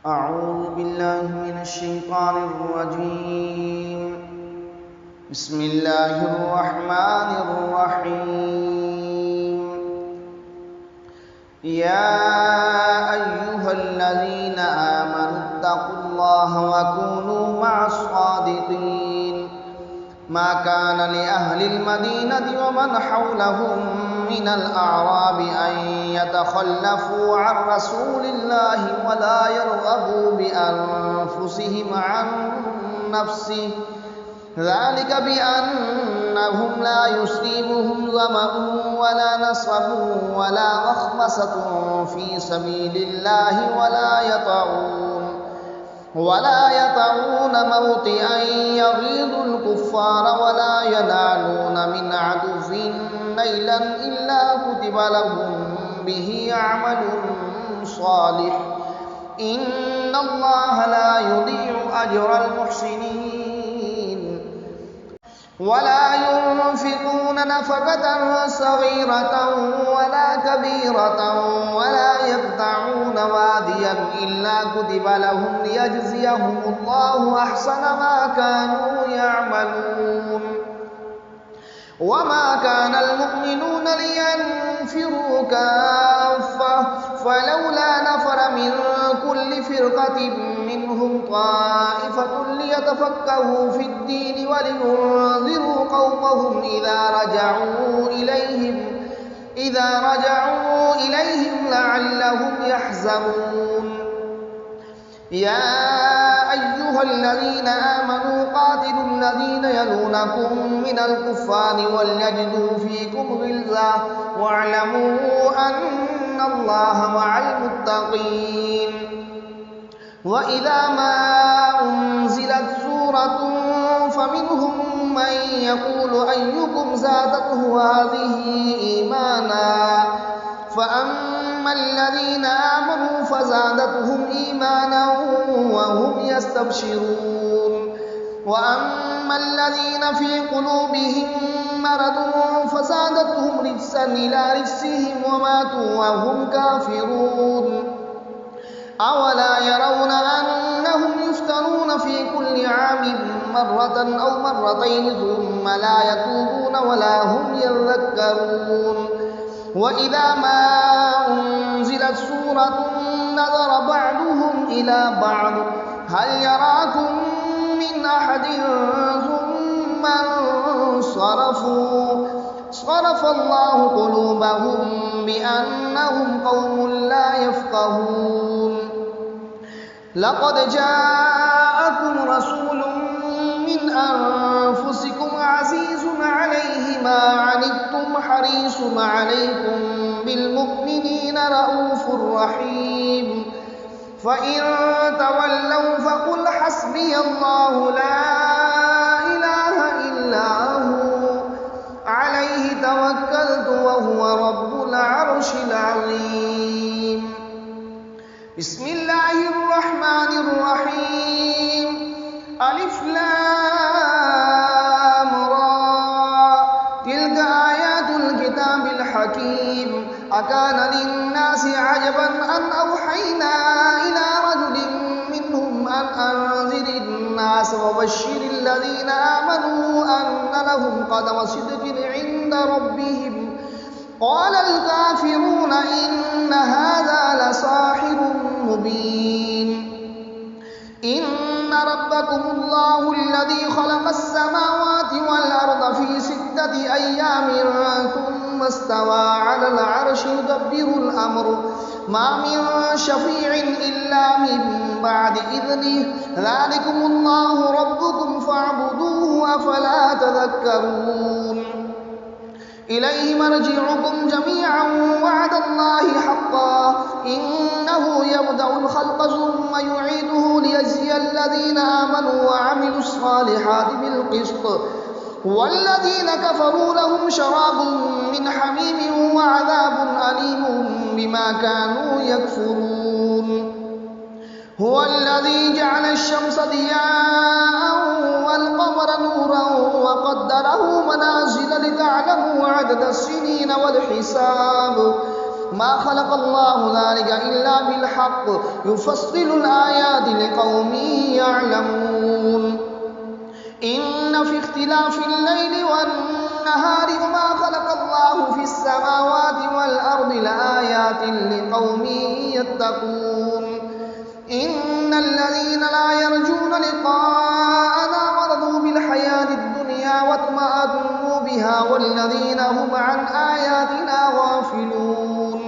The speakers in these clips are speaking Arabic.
أعوذ بالله من الشيطان الرجيم. بسم الله الرحمن الرحيم. يا أيها الذين آمنوا اتقوا الله وكونوا مع الصادقين. ما كان لأهل المدينة ومن حولهم من الأعراب أن يتخلفوا عن رسول الله ولا يرغبوا بأنفسهم عن نفسه، ذلك بأنهم لا يصيبهم ظمأ ولا نصب ولا مخمصة في سبيل الله ولا يطعون موطئا يغيظ الكفار ولا ينالون من عدو نيلا إلا كتب لهم به عمل صالح، إن الله لا يضيع أجر المحسنين. ولا ينفقون نفقة صغيرة ولا كبيرة ولا يقطعون واديا إلا كتب لهم ليجزيهم الله أحسن ما كانوا يعملون. وما كان المؤمنون لينفروا كافة، فلولا نفر من كل فرقة منهم طائفة ليتفقهوا في الدين ولينذروا قومهم إذا رجعوا إليهم لعلهم يحذرون. يا أيها الذين آمنوا قاتلوا الذين يلونكم من الكفار وليجدوا فيكم غلظة واعلموا أن الله مع المتقين. وإذا ما أنزلت سورة فمنهم من يقول أيكم زادته هذه إيمانا، فأما الذين آمنوا فزادتهم إيمانا وهم يستبشرون، وأما الذين في قلوبهم مرض فزادتهم رجسا إلى رجسهم وماتوا وهم كافرون. أولا يرون أنهم يفتنون في كل عام مرة أو مرتين ثم لا يتوبون ولا هم يذكرون. وإذا ما أنزلت سورة نظر بعضهم إلى بعض هل يراكم من أحد ثم انصرفوا، صرف الله قلوبهم بأنهم قوم لا يفقهون. لقد جاءكم رسول من أنفسكم عزيز عليه ما عنتم حريص عليكم بالمؤمنين رؤوف رحيم. فإن تولوا فقل حسبي الله لا إله إلا هو عليه توكلت وهو رب العرش العظيم. بسم الله الرحمن الرحيم. ألف لام را، تلك آيات الكتاب الحكيم. أكان للناس عجبا أن أوحينا إلى رجل منهم أن أنذر الناس وبشر الذين آمنوا أن لهم قدم صدق عند ربهم. قال الكافرون إن هذا لساحر مبين. إن ربكم الله الذي خلق السماوات والأرض في 6 أيام ثم استوى على العرش يدبر الأمر ما من شفيع إلا من بعد إذنه ذلكم الله ربكم فاعبدوه أفلا تذكرون. إليه مرجعكم جميعا وعد الله حقا إنه يبدأ الخلق ثم يعيده ليجزي الذين آمنوا وعملوا الصالحات بالقسط، والذين كفروا لهم شراب من حميم وعذاب أليم بما كانوا يكفرون. هو الذي جعل الشمس ضياء والقمر نورا وقدره منازل لتعلموا عدد السنين والحساب ما خلق الله ذلك إلا بالحق يفصل الآيات لقوم يعلمون إن في اختلاف الليل والنهار وما خلق الله في السماوات والأرض لآيات لقوم يتقون إن الذين لا يرجون لقاءنا ورضوا بالحياة الدنيا واطمأنوا بها والذين هم عن آياتنا غافلون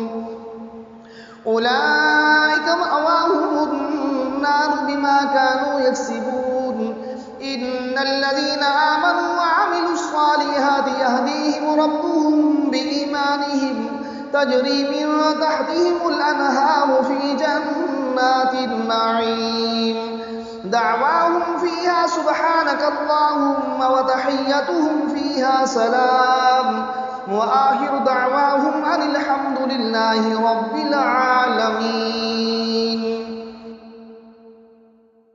أولئك مأواهم النار بما كانوا يكسبون إن الذين آمنوا وعملوا الصالحات يهديهم ربهم بإيمانهم تجري من تحتهم الأنهار في جنات النعيم دعواهم فيها سبحانك اللهم وتحيتهم فيها سلام وآخر دعواهم أن الحمد لله رب العالمين.